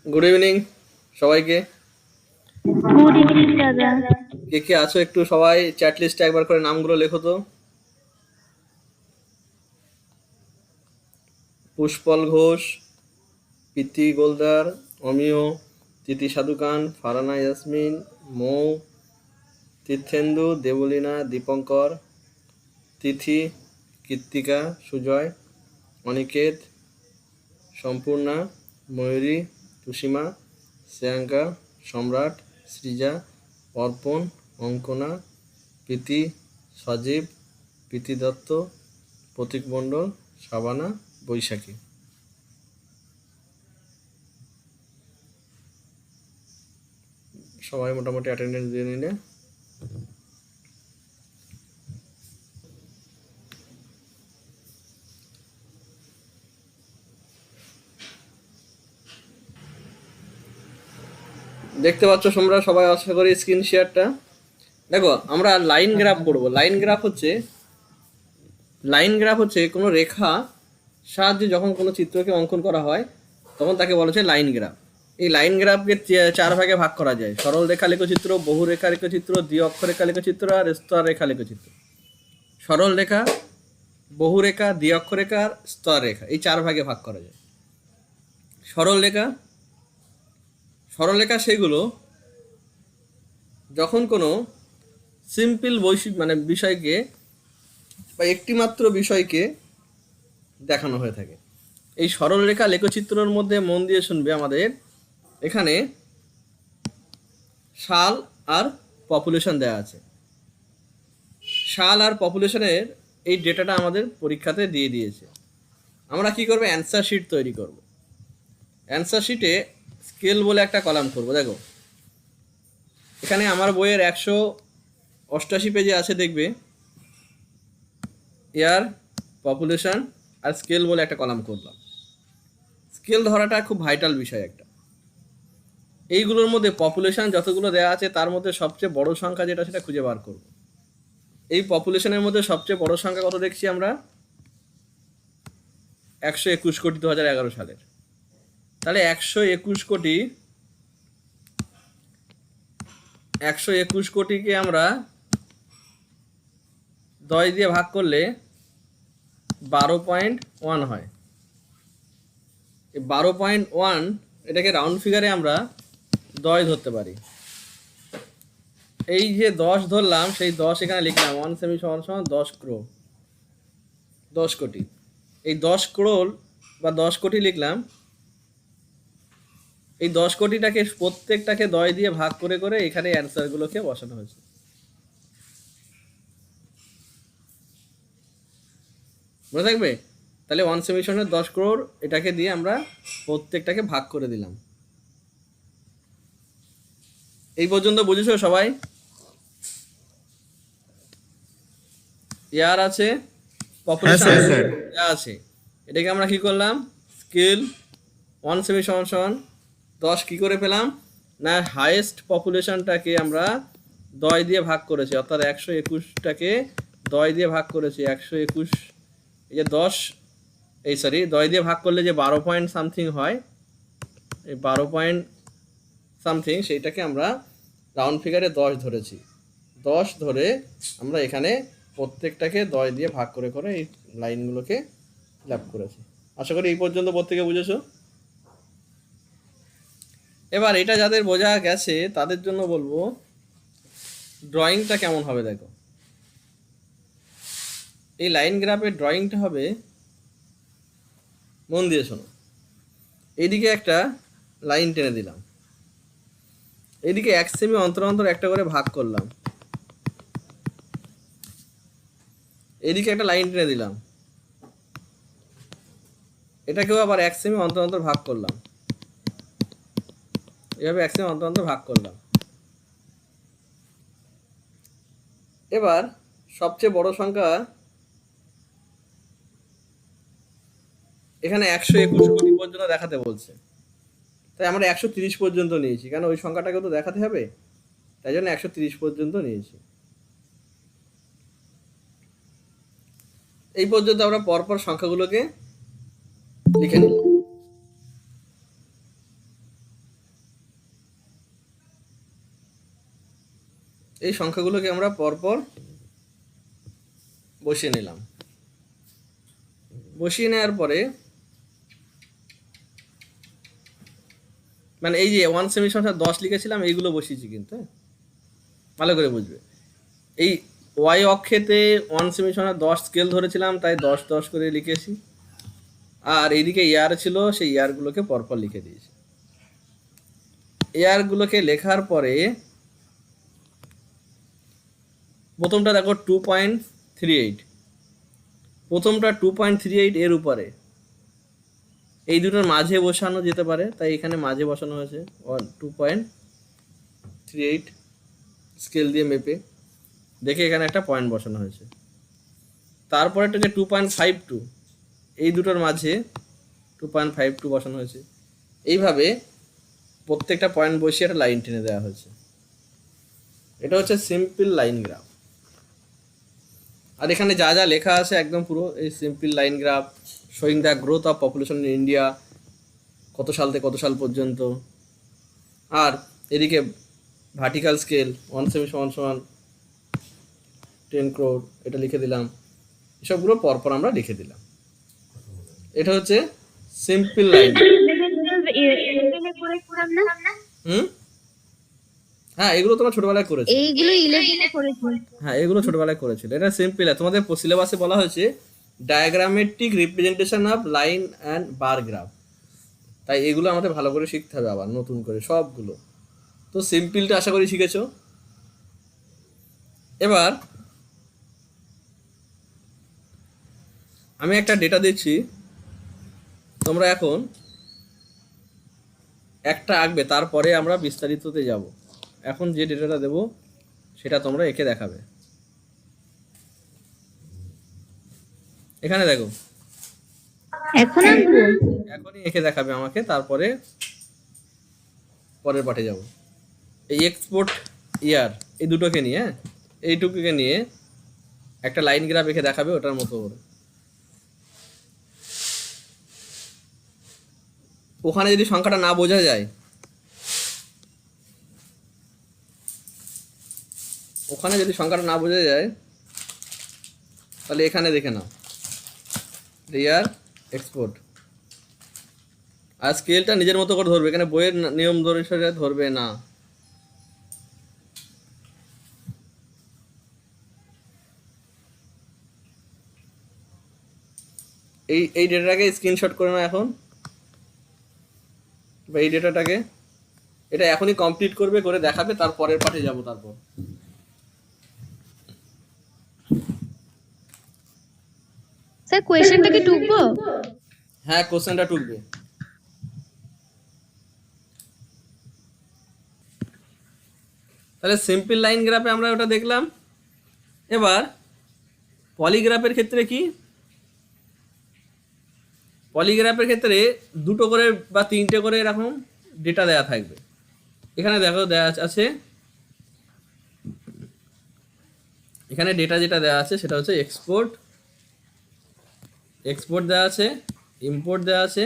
Good evening সবাইকে। Good evening দাদা। কে কে আছো একটু সবাই চ্যাট লিস্টে একবার করে নামগুলো লেখো তো। পুষ্পল ঘোষ, প্রীতি গোলদার, অমিয়, তিথি সাধুকান, ফারানা ইয়াসমিন, মৌ, তীর্থেন্দু, দেবলীনা, দীপঙ্কর, তিথি, কৃত্তিকা, সুজয়, অনিকেত, সম্পূর্ণা, ময়ূরী, তুষিমা, শ্রেয়াঙ্কা, সম্রাট, সৃজা, অর্পণ, অঙ্কনা, প্রীতি, সজীব, প্রীতি দত্ত, প্রতীক মণ্ডল, শাবানা, বৈশাখী। সবাই মোটামুটি অ্যাটেন্ডেন্স দিয়ে নিলে দেখতে পাচ্ছ তোমরা সবাই, আশা করি স্ক্রিন শেয়ারটা। দেখো আমরা লাইন গ্রাফ করব। লাইন গ্রাফ হচ্ছে কোনো রেখা সাহায্যে যখন কোনো চিত্রকে অঙ্কন করা হয় তখন তাকে বলা হচ্ছে লাইন গ্রাফ। এই লাইন গ্রাফকে চার ভাগে ভাগ করা যায়: সরল রেখা লেখচিত্র, বহু রেখা লেখচিত্র, দ্বি অক্ষরেখা লেখচিত্র আর স্তর রেখা লেখচিত্র। সরল রেখা, বহু রেখা, দ্বি অক্ষরেখা আর স্তর রেখা, এই চার ভাগে ভাগ করা যায়। সরল রেখা সেগুলো যখন কোনো সিম্পল বিষয়কে বা একটিমাত্র বিষয়কে দেখানো হয়ে থাকে। এই সরল রেখা লেখচিত্রের মধ্যে মন দিয়ে শুনবে, আমাদের এখানে সাল আর পপুলেশন দেওয়া আছে। সাল আর পপুলেশনের এই ডেটাটা আমাদের পরীক্ষাতে দিয়ে দিয়েছে। আমরা কি করব, অ্যান্সার শিট তৈরি করব। অ্যান্সার শিটে স্কেল বলে একটা কলাম করব। দেখো এখানে আমার বইয়ের 188 পেজে আছে, দেখবে এয়ার, পপুলেশন আর স্কেল বলে একটা কলাম করলাম। স্কেল ধরাটা খুব ভাইটাল বিষয় একটা। এইগুলোর মধ্যে পপুলেশন যতগুলো দেওয়া আছে তার মধ্যে সবচেয়ে বড় সংখ্যা যেটা সেটা খুঁজে বার করব। এই পপুলেশনের মধ্যে সবচেয়ে বড় সংখ্যা কত দেখছি আমরা? 121 কোটি 2011 সালের। তাহলে 121 কোটিকে আমরা 10 দিয়ে ভাগ করলে 12.1 হয়। এই 12.1 এটাকে রাউন্ড ফিগারে আমরা 10 ধরতে পারি। এই যে 10 ধরলাম, সেই 10 এখানে লিখলাম, 1 সেমি সমান সমান 10 ক্রোড়, 10 কোটি। এই 10 ক্রোড় বা 10 কোটি লিখলাম। এই 10 কোটিটাকে প্রত্যেকটাকে 10 দিয়ে ভাগ করে করে এখানে অ্যান্সারগুলোকে বসানো হয়েছে। মনে থাকবে? তাহলে 1 সেমি সমান 10 ক্রোড়, এটাকে দিয়ে আমরা প্রত্যেকটাকে ভাগ করে দিলাম। এই পর্যন্ত বুঝেছো সবাই? ইয়ার আছে, পপুলেশন আছে। এটাকে আমরা কি করলাম, স্কেল 1 সেমি সমান সমান 10 কি করে পেলাম না, হাইয়েস্ট পপুলেশনটাকে আমরা 10 দিয়ে ভাগ করেছি, অর্থাৎ 121টাকে 10 দিয়ে ভাগ করেছি। 121 এই যে 10 10 দিয়ে ভাগ করলে যে 12 পয়েন্ট সামথিং হয়, এই 12 পয়েন্ট সামথিং সেইটাকে আমরা রাউন্ড ফিগারে 10 ধরেছি। 10 ধরে আমরা এখানে প্রত্যেকটাকে 10 দিয়ে ভাগ করে করে এই লাইনগুলোকে ফিল আপ করেছি। আশা করি এই পর্যন্ত প্রত্যেকে বুঝেছো। এবার এটা যাদের বোঝা গেছে তাদের জন্য বলবো ড্রয়িংটা কেমন হবে। দেখো এই লাইন গ্রাফের ড্রয়িংটা হবে, মন দিয়ে শোনো। এইদিকে একটা লাইন টেনে দিলাম, এইদিকে 1 সেমি অন্তর অন্তর একটা করে ভাগ করলাম, এদিকে একটা লাইন টেনে দিলাম, এটাকেও আবার 1 সেমি অন্তর অন্তর ভাগ করলাম, এভাবে 1 সেমি অন্তর অন্তর ভাগ করলাম। এবার সবচেয়ে বড় সংখ্যা এখানে 121 কোটি পর্যন্ত দেখাতে বলছে, তাই আমরা 130 পর্যন্ত নিয়েছি, কেন ওই সংখ্যাটাকে তো দেখাতে হবে, তাই জন্য 130 পর্যন্ত নিয়েছি। এই পর্যন্ত আমরা পরপর সংখ্যাগুলোকে লিখে নিলাম। এই সংখ্যাগুলোকে আমরা পরপর বসিয়ে নিলাম। বসিয়ে নেওয়ার পরে মানে এই যে 1 সেমি সংখ্যা 10 লিখেছিলাম এইগুলো বসিয়েছি কিন্তু, হ্যাঁ? ভালো করে বুঝবে। এই ওয়াই অক্ষেতে 1 সেমি সংখ্যা 10 স্কেল ধরেছিলাম, তাই 10 10 করে লিখেছি। আর এইদিকে ইয়ার ছিল, সেই ইয়ারগুলোকে পরপর লিখে দিয়েছি। ইয়ারগুলোকে লেখার পরে প্রথমটা দেখো 2.38, প্রথমটা 2.38 এর উপরে, এই দুটোর মাঝে বসানো যেতে পারে, তাই এখানে মাঝে বসানো হয়েছে 2.38 স্কেল দিয়ে মেপে দেখে এখানে একটা পয়েন্ট বসানো হয়েছে। তারপরে একটা যে 2.52, এই দুটোর মাঝে 2.52 বসানো হয়েছে। এইভাবে প্রত্যেকটা পয়েন্ট বসিয়ে একটা লাইন টেনে দেওয়া হয়েছে। এটা হচ্ছে সিম্পল লাইন গ্রাফ। আর এখানে যা যা লেখা আছে একদম পুরো এই simple line graph showing the growth of population in India, কত সাল থেকে কত সাল পর্যন্ত। আর এদিকে ভার্টিক্যাল স্কেল 1 সেমি সমান সমান 10 crore, এটা লিখে দিলাম। এসবগুলো পরপর আমরা লিখে দিলাম। এটা হচ্ছে সিম্পল লাইন। হ্যাঁ, এগুলো তোমরা ছোটবেলায় করেছো। এইগুলো 11 এ করেছি। হ্যাঁ, এগুলো ছোটবেলায় করেছিল। এটা সিম্পল। তোমাদের সিলেবাসে বলা হয়েছে diagrammatic representation of line and bar graph, তাই এগুলো আমাদের ভালো করে শিখতে হবে আবার নতুন করে সবগুলো। তো সিম্পলটা আশা করি শিখেছো। এবার আমি একটা ডেটা দিচ্ছি, তোমরা এখন একটা আঁকবে, তারপরে আমরা বিস্তারিততে যাব। এখন যে ডেটাটা দেব সেটা তোমরা এঁকে দেখাবে। এখানে দেখো, এখন আঁকবো? এখনই এঁকে দেখাবে আমাকে, তারপরে পরের পাঠে যাব। এই এক্সপোর্ট ইয়ার এই দুটোকে নিয়ে, এইটুকুকে নিয়ে একটা লাইন গ্রাফ এঁকে দেখাবে ওটার মতো করে। ওখানে যদি সংখ্যাটা না বোঝা যায়, ওখানে যদি সংখ্যাটা না বোঝা যায় তাহলে এখানে দেখে নাও ইয়ার এক্সপোর্ট। আর স্কেলটা নিজের মতো করে ধরবে, এখানে বইয়ের নিয়ম ধরে ধরবে না। এই ডেটাটাকে স্ক্রিনশট করে নাও এখন, বা এই ডেটাটাকে, এটা এখনই কমপ্লিট করবে, করে দেখাবে, তারপরের পাঠে যাব। তারপর স্যার কোয়েশ্চেনটা কি টুকবো? হ্যাঁ, কোশ্চেনটা টুকবে। তাহলে সিম্পল লাইন গ্রাফে আমরা ওটা দেখলাম। এবার পলিগ্রাফের ক্ষেত্রে কি? পলিগ্রাফের ক্ষেত্রে দুটো করে বা তিনটে করে এরকম ডেটা দেয়া থাকবে। এখানে দেখো দেয়া আছে, এখানে ডেটা যেটা দেওয়া আছে সেটা হচ্ছে এক্সপোর্ট দেওয়া আছে, ইম্পোর্ট দেওয়া আছে,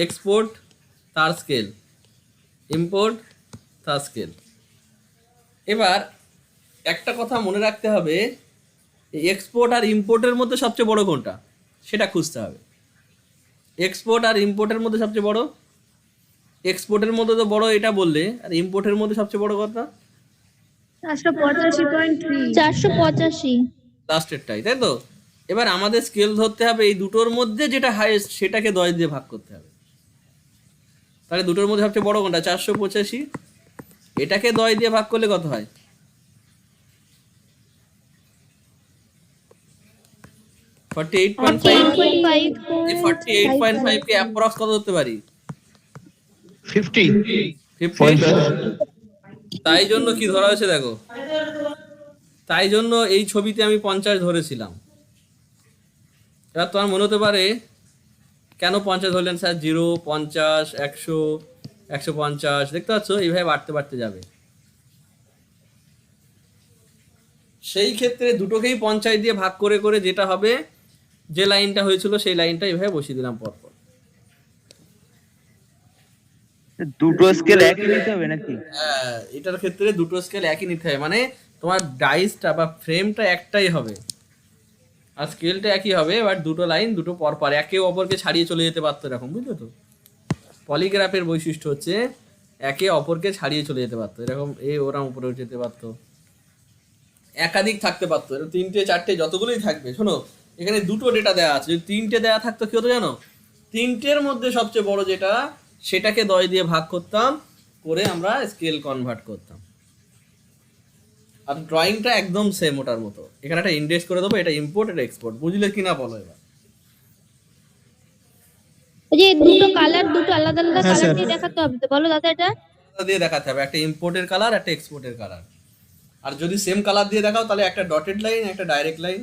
এক্সপোর্ট তার স্কেল, ইম্পোর্ট তার স্কেল। এবার একটা কথা মনে রাখতে হবে, এক্সপোর্ট আর ইম্পোর্টের মধ্যে সবচেয়ে বড় কোনটা সেটা খুঁজতে হবে। এক্সপোর্ট আর ইম্পোর্টের মধ্যে সবচেয়ে বড়, এক্সপোর্টের মধ্যে তো বড় এটা বললে, আর ইম্পোর্টের মধ্যে সবচেয়ে বড় কথা 485.3 485 লাস্টেরটাই, তাই তো? এবার আমাদের স্কেল ধরতে হবে এই দুটোর মধ্যে যেটা হাইয়েস্ট সেটাকে 10 দিয়ে ভাগ করতে হবে। তাহলে দুটোর মধ্যে সবচেয়ে বড় কোনটা? 485। এটাকে 10 দিয়ে ভাগ করলে কত হয়? 48.5। এই 48.5 কে অ্যাপ্রক্স কত ধরতে পারি? 50। 50। তাই জন্য কি ধরা হয়েছে দেখো, তাই জন্য এই ছবিতে আমি 50 ধরেছিলাম। এবার তোমার মনে হতে পারে কেন 50 ধরলেন স্যার? 0, 50, 100, 150, দেখতে পাচ্ছ এইভাবে বাড়তে বাড়তে যাবে। সেই ক্ষেত্রে দুটোকেই 50 দিয়ে ভাগ করে করে যেটা হবে, যে লাইনটা হয়েছিল সেই লাইনটা এইভাবে বসিয়ে দিলাম পরপর। দুটো স্কেল একই নিতে হবে নাকি? হ্যাঁ, এটার ক্ষেত্রে দুটো স্কেল একই নিতে হবে, মানে তোমার ডাইসটা বা ফ্রেমটা একটাই হবে আর স্কেলটা একই হবে, বাট দুটো লাইন দুটো পর পর একে অপরকে ছাড়িয়ে চলে যেতে পারতো এরকম, বুঝলো তো? পলিগ্রাফের বৈশিষ্ট্য হচ্ছে একে অপরকে ছাড়িয়ে চলে যেতে পারতো, এরকম ওরা উপরে উঠে যেতে পারতো, একাধিক থাকতে পারতো, এরকম 3টে 4টে যতগুলোই থাকবে। শোনো, এখানে দুটো ডেটা দেওয়া আছে, যদি 3টে দেওয়া থাকতো কি হতো জানো? 3টের মধ্যে সবচেয়ে বড় যেটা সেটাকে 10 দিয়ে ভাগ করতাম, করে আমরা স্কেল কনভার্ট করতাম। আর ড্রয়িংটা একদম সেম ওটার মতো, এখানে একটা ইন্ডেক্স করে দেবো, এটা ইম্পোর্ট এটা এক্সপোর্ট, বুঝলে কিনা বলো এবার? ওই যে দুটো কালার, দুটো আলাদা আলাদা কালার দিয়ে দেখাতে হবে তো, বলো দাদা এটা? এটা দিয়ে দেখাতে হবে, একটা ইম্পোর্টের কালার একটা এক্সপোর্টের কালার। আর যদি সেম কালার দিয়ে দেখাও তাহলে একটা ডটেড লাইন একটা ডাইরেক্ট লাইন,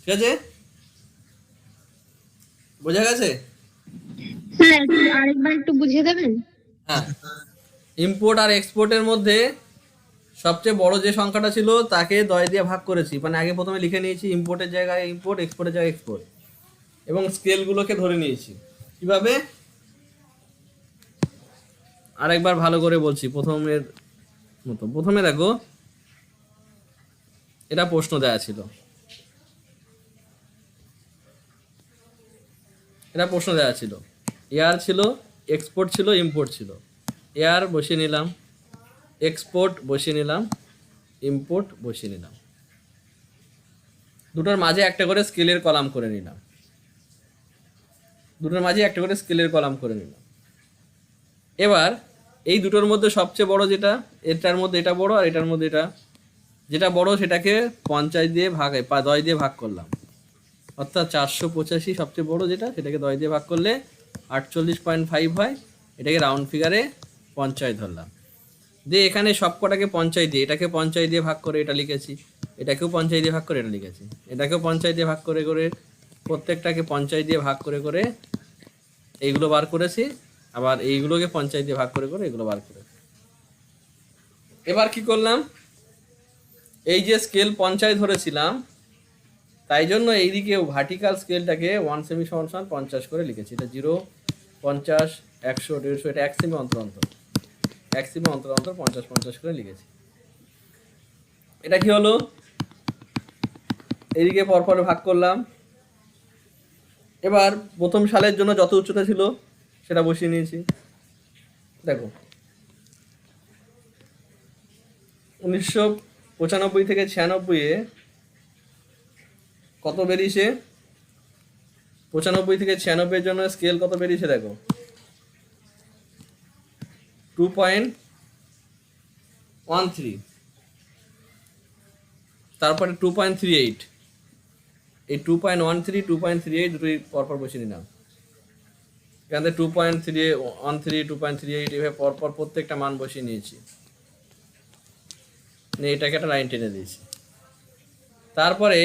ঠিক আছে? বোঝা গেছে? হ্যাঁ, আরেকবার একটু বুঝিয়ে দেবেন? হ্যাঁ, ইম্পোর্ট আর এক্সপোর্টের মধ্যে সবচেয়ে বড় যে সংখ্যাটা ছিল তাকে 10 দিয়ে ভাগ করেছি, মানে আগে প্রথমে লিখে নিয়েছি ইম্পোর্টের জায়গায় ইম্পোর্ট, এক্সপোর্টের জায়গায় এক্সপোর্ট, এবং স্কেলগুলোকে ধরে নিয়েছি। কিভাবে? আরেকবার ভালো করে বলছি প্রথমের মতো। প্রথমে দেখো, এটা প্রশ্ন দেওয়া ছিল, এটা প্রশ্ন দেওয়া ছিল, এয়ার ছিল, এক্সপোর্ট ছিল, ইম্পোর্ট ছিল। এয়ার বসিয়ে নিলাম, এক্সপোর্ট বসিয়ে নিলাম, ইম্পোর্ট বসিয়ে নিলাম, দুটোর মাঝে একটা করে স্কেলের কলাম করে নিলাম, দুটোর মাঝে একটা করে স্কেলের কলাম করে নিলাম। এবার এই দুটোর মধ্যে সবচেয়ে বড় যেটা, এটার মধ্যে এটা বড় আর এটার মধ্যে এটা, যেটা বড় সেটাকে 50 দিয়ে ভাগ 10 দিয়ে ভাগ করলাম, অর্থাৎ 485 সবচেয়ে বড় যেটা, সেটাকে 10 দিয়ে ভাগ করলে 48.5 হয়, এটাকে রাউন্ড ফিগারে 50 ধরলাম। দিয়ে এখানে সব কটাকে 50 দিয়ে, এটাকে 50 দিয়ে ভাগ করে এটা লিখেছি, এটাকেও 50 দিয়ে ভাগ করে এটা লিখেছি, এটাকেও 50 দিয়ে ভাগ করে করে, প্রত্যেকটাকে 50 দিয়ে ভাগ করে করে এইগুলো বার করেছি, আবার এইগুলোকে 50 দিয়ে ভাগ করে করে এগুলো বার করেছি। এবার কি করলাম, এই যে স্কেল 50 ধরেছিলাম, তাই জন্য এইদিকে ভার্টিক্যাল স্কেলটাকে 1 সেমি সমান 50 করে লিখেছি। এটা 0, 50, 100, 150, এটা 1 সেমি অন্তর অন্তর, 1 সেমি অন্তর অন্তর 50 50 করে লিখেছি। এটা কি হলো, এইদিকে পরপর ভাগ করলাম। এবার প্রথম সালের জন্য যত উচ্চতা ছিল সেটা বসিয়ে নিয়েছি। দেখো 1995 থেকে 96-এ কত বেরিয়েছে, 95 থেকে 96-এর জন্য স্কেল কত বেরিয়েছে দেখো, 2.13, তারপরে 2.38, এই 2.13 2.38 দুটোই পরপর বসিয়ে নিলাম। এখান থেকে 2.13 2.38 এভাবে পরপর প্রত্যেকটা মান বসিয়ে নিয়েছি, নিয়ে এটাকে একটা লাইন টেনে দিয়েছি। তারপরে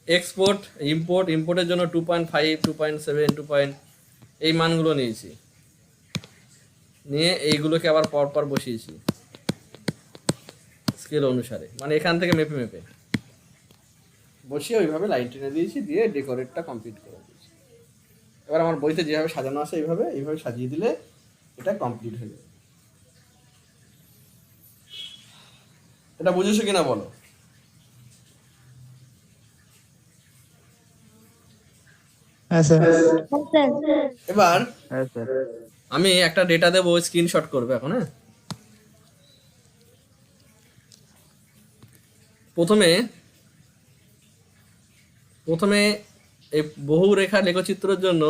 এক্সপোর্ট ইম্পোর্ট, ইম্পোর্টের জন্য 2.5 2.7 এই মানগুলো নিয়েছি, নিয়ে এইগুলোকে আবার পরপর বসিয়েছি স্কেল অনুসারে, মানে এখান থেকে মেপে মেপে বসিয়ে ওইভাবে লাইন টেনে দিয়েছি, দিয়ে ডেকোরেটটা কমপ্লিট করে দিয়েছি। এবার আমার বইতে যেভাবে সাজানো আছে এইভাবে সাজিয়ে দিলে এটা কমপ্লিট হয়ে যাবে। এটা বুঝেছো কিনা বলো? এবার হ্যাঁ স্যার। আমি একটা ডেটা দেবো, স্ক্রিনশট করবে এখন। হ্যাঁ, প্রথমে এই বহু রেখা লেখচিত্রের জন্য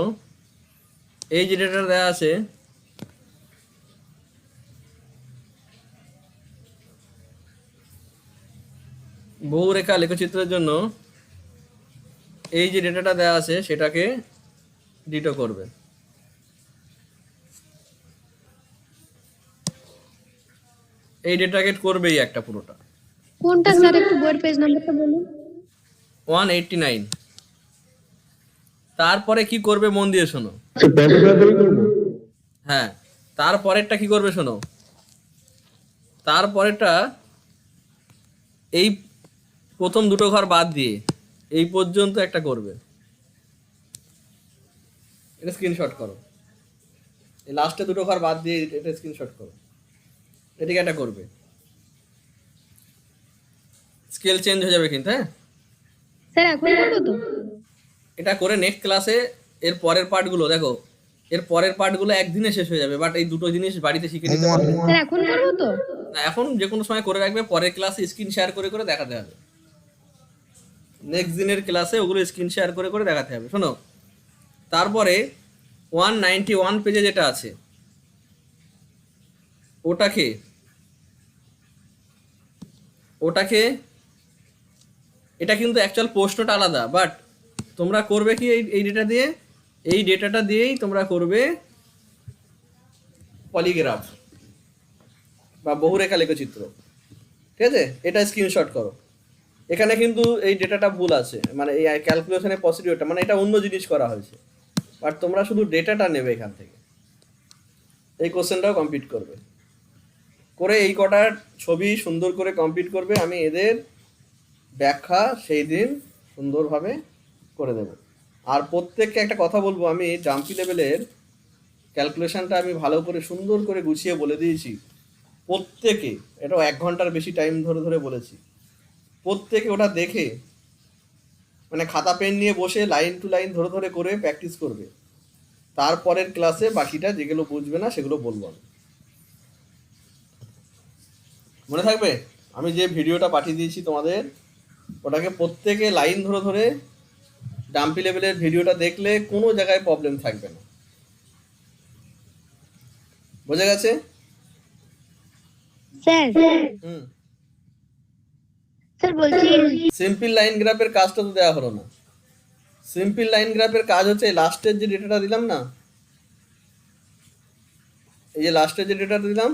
এই যে ডেটা দেওয়া আছে, বহু রেখা লেখচিত্রের জন্য এই যে ডেটাটা দেওয়া আছে সেটাকে ডিটো করবে। এই ডেটাকে করবেই একটা পুরোটা। কোনটা স্যার, একটু বইয়ের পেজ নাম্বারটা বলুন। 189। তারপরে কি করবে মন দিয়ে শোনো। হ্যাঁ, তারপরেরটা কি করবে শোনো, তারপরেরটা এই প্রথম দুটো ঘর বাদ দিয়ে এই পর্যন্ত একটা করবে, এটা স্ক্রিনশট করো, এই লাস্টে দুটো ঘর বাদ দিয়ে এটা স্ক্রিনশট করো, এটিকে একটা করবে, স্কেল চেঞ্জ হয়ে যাবে কিন্তু। হ্যাঁ, স্যার এখন করবো তো? এটা করে নেক্সট ক্লাসে এর পরের পার্টগুলো দেখো, এর পরের পার্টগুলো একদিনে শেষ হয়ে যাবে, বাট এই দুটো জিনিস বাড়িতে শিখে নিতে পারবে স্যার এখন করবো তো? না, এখন যে কোনো সময় করে রাখবে, পরের ক্লাসে স্ক্রিন শেয়ার করে করে দেখাতে হবে, নেক্সট দিনের ক্লাসে ওগুলো স্ক্রিন শেয়ার করে করে দেখাতে হবে। শোনো, তারপরে 191 পেজে যেটা আছে ওটাকে এটা কিন্তু অ্যাকচুয়াল প্রশ্নটা আলাদা, বাট তোমরা করবে কি এই ডেটা দিয়ে, এই ডেটাটা দিয়েই তোমরা করবে পলিগ্রাফ বা বহুরেখা লেখচিত্র। ঠিক আছে, এটা স্ক্রিনশট করো। এখানে কিন্তু এই ডেটাটা ভুল আছে, মানে এই ক্যালকুলেশনের প্রসিডিওরটা, মানে এটা অন্য জিনিস করা হয়েছে, বাট তোমরা শুধু ডেটাটা নেবে এখান থেকে, এই কোশ্চেনটাও কমপ্লিট করবে, করে এই কটার ছবি সুন্দর করে কমপ্লিট করবে। আমি এদের ব্যাখ্যা সেই দিন সুন্দরভাবে করে দেব। আর প্রত্যেককে একটা কথা বলবো, আমি জাম্পি লেভেলের ক্যালকুলেশনটা আমি ভালো করে সুন্দর করে গুছিয়ে বলে দিয়েছি প্রত্যেকে, এটাও 1 ঘন্টার বেশি টাইম ধরে ধরে বলেছি। প্রত্যেকে ওটা দেখে মানে খাতা পেন নিয়ে বসে লাইন টু লাইন ধরে ধরে করে প্র্যাকটিস করবে, তারপরের ক্লাসে বাকিটা যেগুলো বুঝবে না সেগুলো বলবো আমি। মনে থাকবে আমি যে ভিডিওটা পাঠিয়ে দিয়েছি তোমাদের, ওটাকে প্রত্যেকে লাইন ধরে ধরে ডাম্পি লেভেলের ভিডিওটা দেখলে কোনো জায়গায় প্রবলেম থাকবে না। বোঝা গেছে? স্যার হুম, স্যার বলছি সিম্পল লাইন গ্রাফের কাজটা তো দেওয়া হলো না। সিম্পল লাইন গ্রাফের কাজ হচ্ছে লাস্টের যে ডেটাটা দিলাম না, এই যে লাস্টের যে ডেটাটা দিলাম,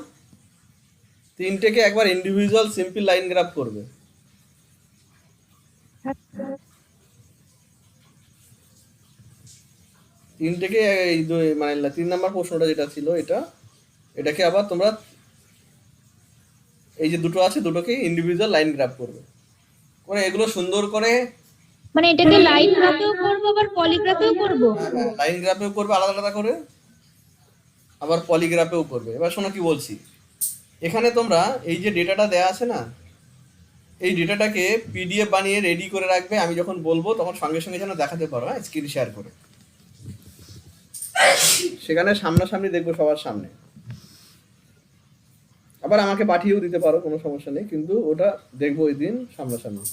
তিনটেকে একবার ইন্ডিভিজুয়াল সিম্পল লাইন গ্রাফ করবে। তিনটেকে এই মানে 3 নাম্বার প্রশ্নটা যেটা ছিল এটাকে আবার তোমরা এই যে দুটো আছে দুটোকে ইন্ডিভিজুয়াল লাইন গ্রাফ করবে, করে এগুলো সুন্দর করে মানে এটাকে লাইন গ্রাফেও করবো আবার পলিগ্রাফেও করবো? লাইন গ্রাফেও করবে আলাদা আলাদা করে, আবার পলিগ্রাফেও করবে। এবার শোনো কি বলছি, এখানে তোমরা এই যে ডেটাটা দেয়া আছে না, এই ডেটাটাকে পিডিএফ বানিয়ে রেডি করে রাখবে, আমি যখন বলবো তখন সঙ্গে সঙ্গে যেন দেখাতে পারো, হ্যাঁ, স্ক্রিন শেয়ার করে, সেখানে সামনাসামনি দেখবো সবার সামনে। আবার আমাকে পাঠিয়েও দিতে পারো, কোনো সমস্যা নেই, কিন্তু ওটা দেখবো ওই দিন সামনাসামনি।